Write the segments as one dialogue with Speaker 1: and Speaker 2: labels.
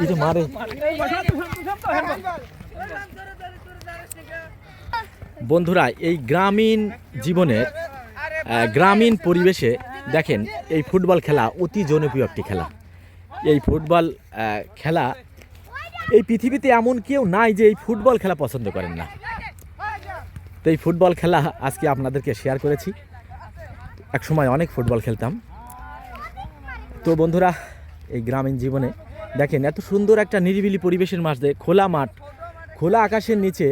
Speaker 1: এটা মারে। বন্ধুরা, এই গ্রামীণ জীবনের গ্রামীণ পরিবেশে দেখেন এই ফুটবল খেলা অতি জনপ্রিয় একটি খেলা। এই ফুটবল খেলা, এই পৃথিবীতে এমন কেউ নাই যে এই ফুটবল খেলা পছন্দ করেন না। তো এই ফুটবল খেলা আজকে আপনাদেরকে শেয়ার করেছি। এক সময় অনেক ফুটবল খেলতাম। তো বন্ধুরা, এই গ্রামীণ জীবনে দেখেন এত সুন্দর একটা নিরিবিলি পরিবেশের মাঝে খোলা মাঠ, খোলা আকাশের নিচে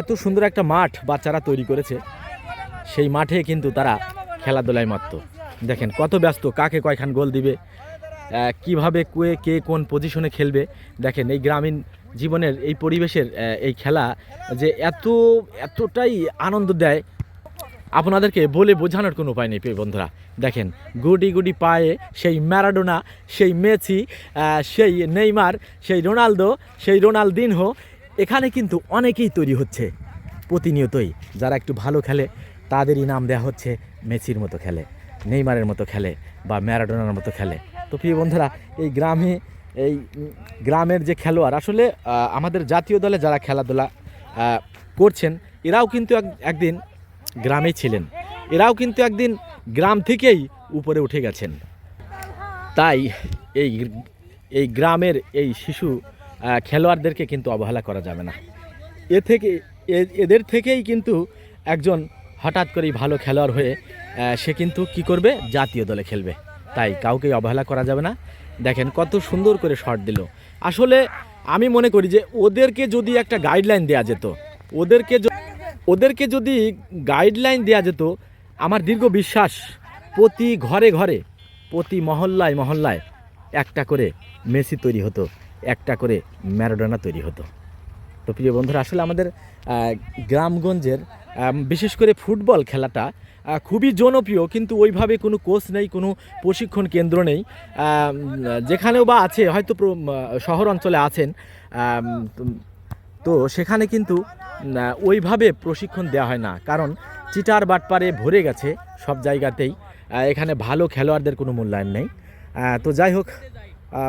Speaker 1: এত সুন্দর একটা মাঠ বাচ্চারা তৈরি করেছে। সেই মাঠে কিন্তু তারা খেলাধুলায় মত্ত। দেখেন কত ব্যস্ত, কাকে কয়খান গোল দিবে, কিভাবে কে কোন পজিশনে খেলবে। দেখেন এই গ্রামীণ জীবনের এই পরিবেশের এই খেলা যে এতটাই আনন্দ দেয়, আপনাদেরকে বলে বোঝানোর কোনো উপায় নেই বন্ধুরা। দেখেন গুডি গুডি পায়ে সেই ম্যারাডোনা, সেই মেসি, সেই নেইমার, সেই রোনালদো, সেই রোনালদিনহো, এখানে কিন্তু অনেকেই তৈরি হচ্ছে প্রতিনিয়তই। যারা একটু ভালো খেলে তাদেরই নাম দেওয়া হচ্ছে মেসির মতো খেলে, নেইমারের মতো খেলে বা ম্যারাডোনার মতো খেলে। তো প্রিয় বন্ধুরা, এই গ্রামের যে খেলোয়াড়, আসলে আমাদের জাতীয় দলে যারা খেলাধুলা করছেন, এরাও কিন্তু একদিন গ্রামে ছিলেন, এরাও কিন্তু একদিন গ্রাম থেকেই উপরে উঠে গেছেন। তাই এই গ্রামের এই শিশু খেলোয়াড়দেরকে কিন্তু অবহেলা করা যাবে না। এদের থেকেই কিন্তু একজন হঠাৎ করেই ভালো খেলোয়াড় হয়ে সে কিন্তু কি করবে, জাতীয় দলে খেলবে। তাই কাউকেই অবহেলা করা যাবে না। দেখেন কত সুন্দর করে শট দিল। আসলে আমি মনে করি যে ওদেরকে যদি একটা গাইডলাইন দেওয়া যেত, ওদেরকে যদি গাইডলাইন দেওয়া যেত, আমার দীর্ঘ বিশ্বাস প্রতি ঘরে ঘরে, প্রতি মহল্লায় মহল্লায় একটা করে মেসি তৈরি হতো, একটা করে ম্যারাডোনা তৈরি হতো। তো প্রিয় বন্ধুরা, আসলে আমাদের গ্রামগঞ্জের বিশেষ করে ফুটবল খেলাটা খুবই জনপ্রিয়, কিন্তু ওইভাবে কোনো কোচ নেই, কোনো প্রশিক্ষণ কেন্দ্র নেই। যেখানেও বা আছে, হয়তো শহর অঞ্চলে আছেন, তো সেখানে কিন্তু ওইভাবে প্রশিক্ষণ দেওয়া হয় না, কারণ চিটার বাটপারে ভরে গেছে সব জায়গাতেই। এখানে ভালো খেলোয়াড়দের কোনো মূল্যায়ন নেই। তো যাই হোক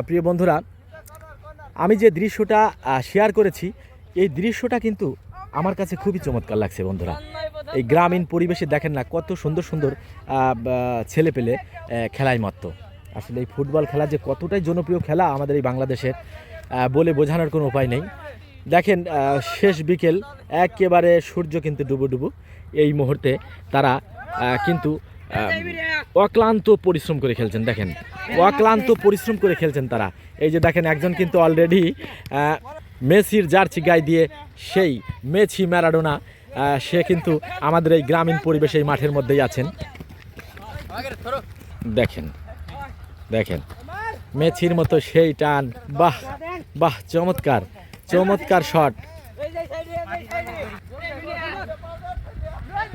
Speaker 1: প্রিয় বন্ধুরা, আমি যে দৃশ্যটা শেয়ার করেছি, এই দৃশ্যটা কিন্তু আমার কাছে খুবই চমৎকার লাগছে বন্ধুরা। এই গ্রামীণ পরিবেশে দেখেন না কত সুন্দর সুন্দর ছেলে পেলে খেলায় মত্ত। আসলে এই ফুটবল খেলা যে কতটাই জনপ্রিয় খেলা আমাদের এই বাংলাদেশের, বলে বোঝানোর কোনো উপায় নেই। দেখেন শেষ বিকেল, একেবারে সূর্য কিন্তু ডুবো এই মুহূর্তে তারা কিন্তু অক্লান্ত পরিশ্রম করে খেলছেন। দেখেন অক্লান্ত পরিশ্রম করে খেলছেন তারা। এই যে দেখেন একজন কিন্তু অলরেডি মেসির জার্সি গায়ে দিয়ে, সেই মেসি ম্যারাডোনা, সে কিন্তু আমাদের এই গ্রামীণ পরিবেশে এই মাঠের মধ্যেই আছেন। দেখেন দেখেন মেসির মতো সেই টান, বাহ বাহ, চমৎকার চমৎকার শট।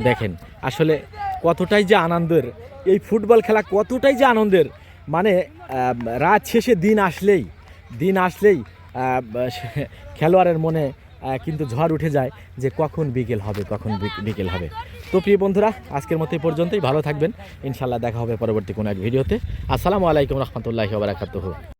Speaker 1: দেখেন আসলে কতটাই যে আনন্দের এই ফুটবল খেলা, কতটাই যে আনন্দের, মানে রাত শেষে দিন আসলেই খেলোয়াড়ের মনে কিন্তু ঝড় উঠে যায় যে কখন বিকেল হবে। তো প্রিয় বন্ধুরা, আজকের মতো এই পর্যন্তই। ভালো থাকবেন, ইনশাল্লাহ দেখা হবে পরবর্তী কোনো এক ভিডিওতে। আসসালামু আলাইকুম রহমতুল্লাহি ওয়া বারাকাতুহু।